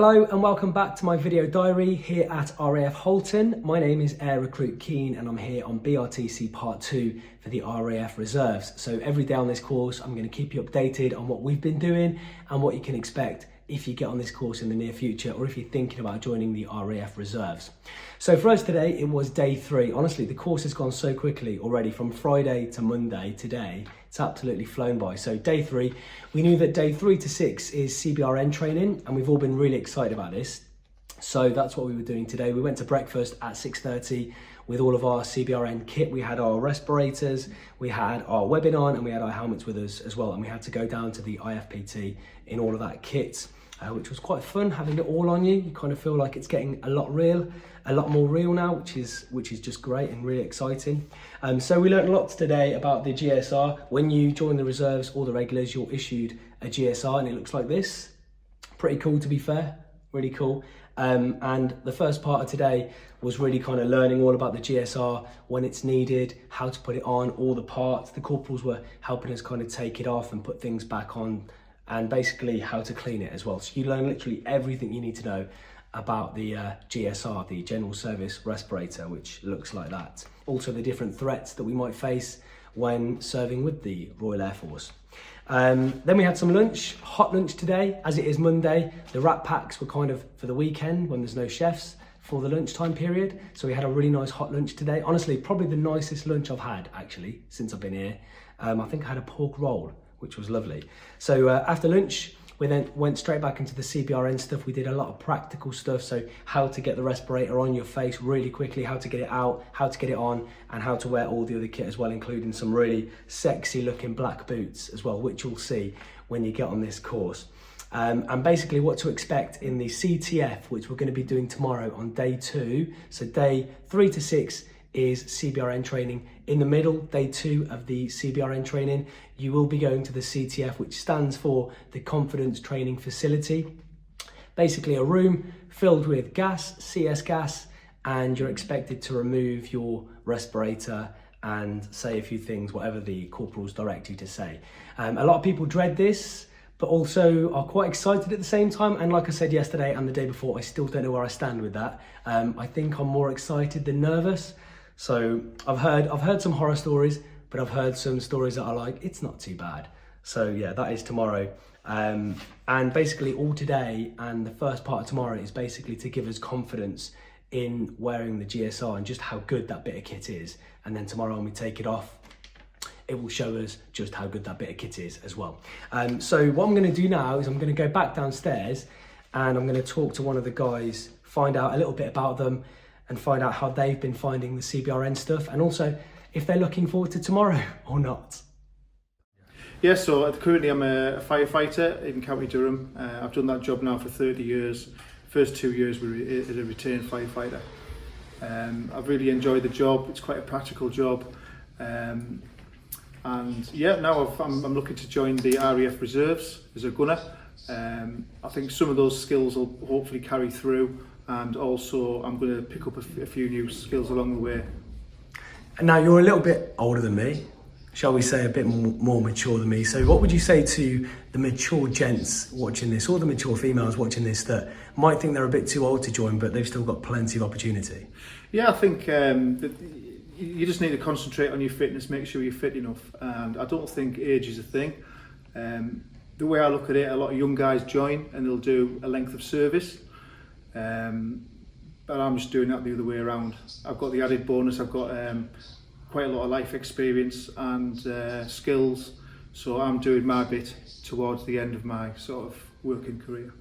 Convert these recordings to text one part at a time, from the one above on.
Hello and welcome back to my video diary here at RAF Halton. My name is Air Recruit Keen and I'm here on BRTC Part 2 for the RAF Reserves. So every day on this course I'm going to keep you updated on what we've been doing and what you can expect if you get on this course in the near future or if you're thinking about joining the RAF Reserves. So for us today it was day 3. Honestly, the course has gone so quickly already from Friday to Monday today. It's absolutely flown by. So day 3, we knew that day 3 to 6 is CBRN training and we've all been really excited about this. So that's what we were doing today. We went to breakfast at 6:30 with all of our CBRN kit. We had our respirators, we had our webbing on and we had our helmets with us as well. And we had to go down to the IFPT in all of that kit. Which was quite fun having it all on you. You kind of feel like it's getting a lot more real now, which is just great and really exciting. So we learned lots today about the GSR. When you join the reserves or the regulars, you're issued a GSR and it looks like this. Pretty cool, to be fair, really cool. And the first part of today was really kind of learning all about the GSR, when it's needed, how to put it on, all the parts. The corporals were helping us kind of take it off and put things back on, and basically how to clean it as well. So you learn literally everything you need to know about the GSR, the General Service Respirator, which looks like that. Also the different threats that we might face when serving with the Royal Air Force. Then we had some lunch, hot lunch today, as it is Monday. The wrap packs were kind of for the weekend when there's no chefs for the lunchtime period. So we had a really nice hot lunch today. Honestly, probably the nicest lunch I've had actually since I've been here. I think I had a pork roll, which was lovely. So after lunch, we then went straight back into the CBRN stuff. We did a lot of practical stuff. So how to get the respirator on your face really quickly, how to get it out, how to get it on, and how to wear all the other kit as well, including some really sexy looking black boots as well, which you'll see when you get on this course. And basically what to expect in the CTF, which we're going to be doing tomorrow on day 2. So day 3 to 6 is CBRN training. In the middle, day 2 of the CBRN training, you will be going to the CTF, which stands for the Confidence Training Facility. Basically a room filled with gas, CS gas, and you're expected to remove your respirator and say a few things, whatever the corporals direct you to say. A lot of people dread this, but also are quite excited at the same time. And like I said yesterday and the day before, I still don't know where I stand with that. I think I'm more excited than nervous. So I've heard some horror stories, but I've heard some stories that are like, it's not too bad. So yeah, that is tomorrow. And basically all today and the first part of tomorrow is basically to give us confidence in wearing the GSR and just how good that bit of kit is. And then tomorrow when we take it off, it will show us just how good that bit of kit is as well. So what I'm gonna do now is I'm gonna go back downstairs and I'm gonna talk to one of the guys, find out a little bit about them and find out how they've been finding the CBRN stuff and also if they're looking forward to tomorrow or not. Yeah, so currently I'm a firefighter in County Durham. I've done that job now for 30 years. First 2 years as a retained firefighter. I've really enjoyed the job. It's quite a practical job. And yeah, now I'm looking to join the RAF Reserves as a gunner. I think some of those skills will hopefully carry through, and also I'm going to pick up a few new skills along the way. And now you're a little bit older than me, shall we say a bit more mature than me. So what would you say to the mature gents watching this, or the mature females watching this that might think they're a bit too old to join, but they've still got plenty of opportunity? Yeah, I think that you just need to concentrate on your fitness, make sure you're fit enough. And I don't think age is a thing. The way I look at it, a lot of young guys join and they'll do a length of service. But I'm just doing that the other way around. I've got the added bonus, I've got quite a lot of life experience and skills, so I'm doing my bit towards the end of my sort of working career.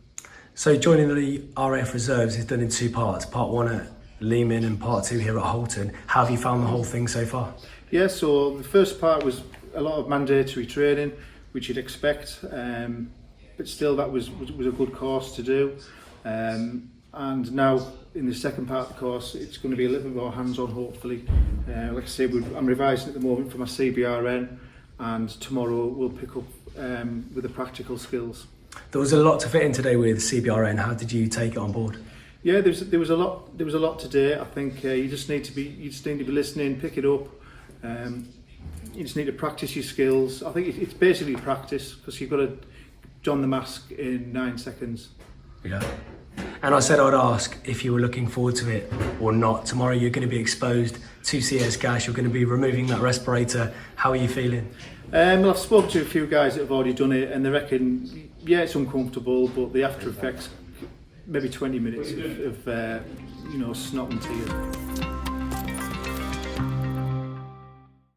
So joining the RAF Reserves is done in 2 parts, part 1 at Lehman and part 2 here at Halton. How have you found the whole thing so far? Yeah, so the first part was a lot of mandatory training, which you'd expect, but still that was a good course to do. And now in the second part of the course, it's going to be a little bit more hands-on, hopefully. Like I say, I'm revising at the moment for my CBRN, and tomorrow we'll pick up with the practical skills. There was a lot to fit in today with CBRN. How did you take it on board? Yeah, there was a lot today. I think you just need to be listening, pick it up. You just need to practice your skills. I think it's basically practice, because you've got to don the mask in 9 seconds. Yeah. And I said I'd ask if you were looking forward to it or not. Tomorrow you're going to be exposed to CS gas, you're going to be removing that respirator. How are you feeling? Well, I've spoken to a few guys that have already done it, and they reckon, yeah, it's uncomfortable, but the after effects, maybe 20 minutes of snotting tears.